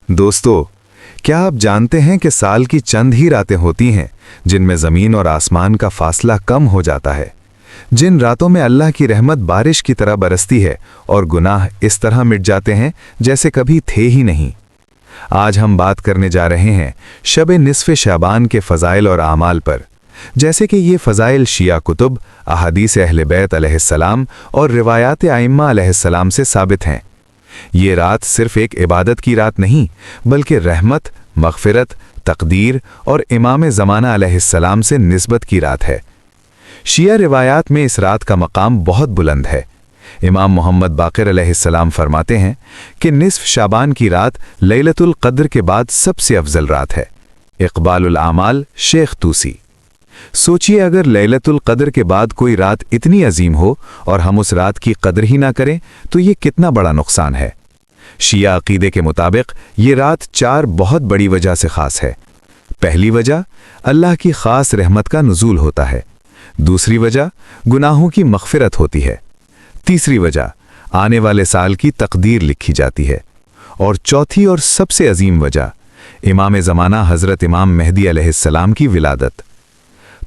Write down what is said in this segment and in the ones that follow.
दोस्तों, क्या आप जानते हैं कि साल की चंद ही रातें होती हैं जिनमें ज़मीन और आसमान का फासला कम हो जाता है, जिन रातों में अल्लाह की रहमत बारिश की तरह बरसती है और गुनाह इस तरह मिट जाते हैं जैसे कभी थे ही नहीं। आज हम बात करने जा रहे हैं शब निस्फ़ शाबान के फ़ज़ाइल और आमाल पर, जैसे कि ये फ़ज़ाइल शिया कुतुब, अहादीस अहले बैत अलैहिस्सलाम और रिवायात आइम्मा अलैहिस्सलाम से साबित हैं। ये रात सिर्फ एक इबादत की रात नहीं, बल्कि रहमत, मग़फ़िरत, तक़दीर और इमाम ज़माना अलैहिस्सलाम से निस्बत की रात है। शिया रिवायात में इस रात का मकाम बहुत बुलंद है। इमाम मोहम्मद बाक़िर अलैहिस्सलाम फरमाते हैं कि निस्फ़ शाबान की रात लैलतुल क़द्र के बाद सबसे अफजल रात है। इक़बालुल आमाल, शेख तूसी। सोचिए, अगर लैलतुल क़द्र के बाद कोई रात इतनी अजीम हो और हम उस रात की कदर ही ना करें तो ये कितना बड़ा नुकसान है। शिया अक़ीदे के मुताबिक ये रात 4 बहुत बड़ी वजह से ख़ास है। पहली वजह, अल्लाह की ख़ास रहमत का नुज़ूल होता है। दूसरी वजह, गुनाहों की मग़फ़िरत होती है। तीसरी वजह, आने वाले साल की तक़दीर लिखी जाती है। और चौथी और सबसे अजीम वजह, इमाम ज़माना हज़रत इमाम मेहदी अलैहिस्सलाम की विलादत।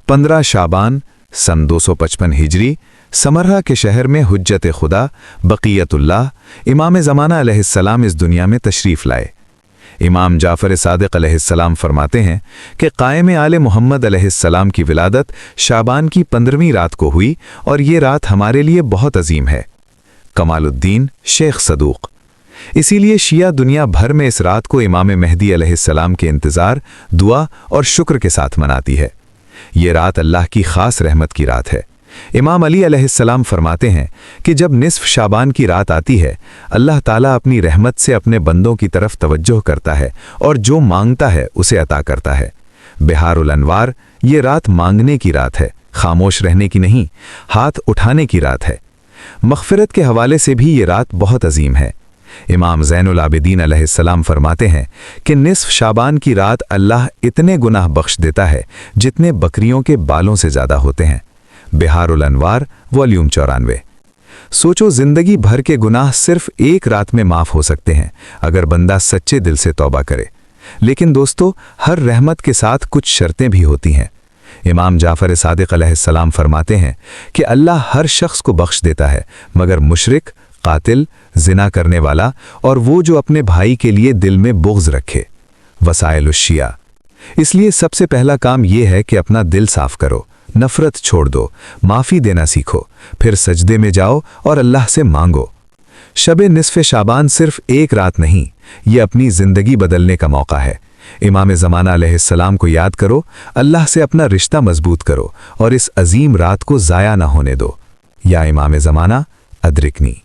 15 शाबान सन 255 हिजरी समर्रा के शहर में हुज्जत खुदा बक़ियतुल्लाह इमाम ज़माना अलैहिस्सलाम इस दुनिया में तशरीफ़ लाए। इमाम जाफ़र सादिक़ अलैहिस्सलाम फरमाते हैं कि क़ाइम आले मोहम्मद अलैहिस्सलाम की विलादत शाबान की 15वीं रात को हुई और ये रात हमारे लिए बहुत अजीम है। कमालुद्दीन, शेख सदूक़। इसीलिए शिया दुनिया भर में इस रात को इमाम मेहदी अलैहिस्सलाम के इंतज़ार, दुआ और शुक्र के साथ मनाती है। ये रात अल्लाह की ख़ास रहमत की रात है। इमाम अली अलैहिस्सलाम फरमाते हैं कि जब निस्फ़ शाबान की रात आती है, अल्लाह ताला अपनी रहमत से अपने बंदों की तरफ तवज्जो करता है और जो मांगता है उसे अता करता है। बिहारुल अनवार, ये रात मांगने की रात है, खामोश रहने की नहीं, हाथ उठाने की रात है। मग़फ़िरत के हवाले से भी ये रात बहुत अजीम है। इमाम ज़ैनुल आबिदीन अलैहिस्सलाम फरमाते हैं कि निस्फ़ शाबान की रात अल्लाह इतने गुनाह बख्श देता है जितने बकरियों के बालों से ज़्यादा होते हैं। बिहारुल अनवार, वॉल्यूम 94। सोचो, ज़िंदगी भर के गुनाह सिर्फ एक रात में माफ़ हो सकते हैं अगर बंदा सच्चे दिल से तौबा करे। लेकिन दोस्तों, हर रहमत के साथ कुछ शर्तें भी होती हैं। इमाम जाफ़र सादिक़ अलैहिस्सलाम फरमाते हैं कि अल्लाह हर शख्स को बख्श देता है मगर मुशरिक, कातिल, जिना करने वाला और वो जो अपने भाई के लिए दिल में बुग़्ज़ रखे। वसाइल शिया। इसलिए सबसे पहला काम ये है कि अपना दिल साफ़ करो, नफ़रत छोड़ दो, माफ़ी देना सीखो, फिर सजदे में जाओ और अल्लाह से मांगो। शब निस्फ़ शाबान सिर्फ एक रात नहीं, ये अपनी ज़िंदगी बदलने का मौका है। इमाम ज़माना अलैहिस्सलाम को याद करो, अल्लाह से अपना रिश्ता मजबूत करो और इस अजीम रात को ज़ाया ना होने दो। या इमाम ज़माना अदरिकनी।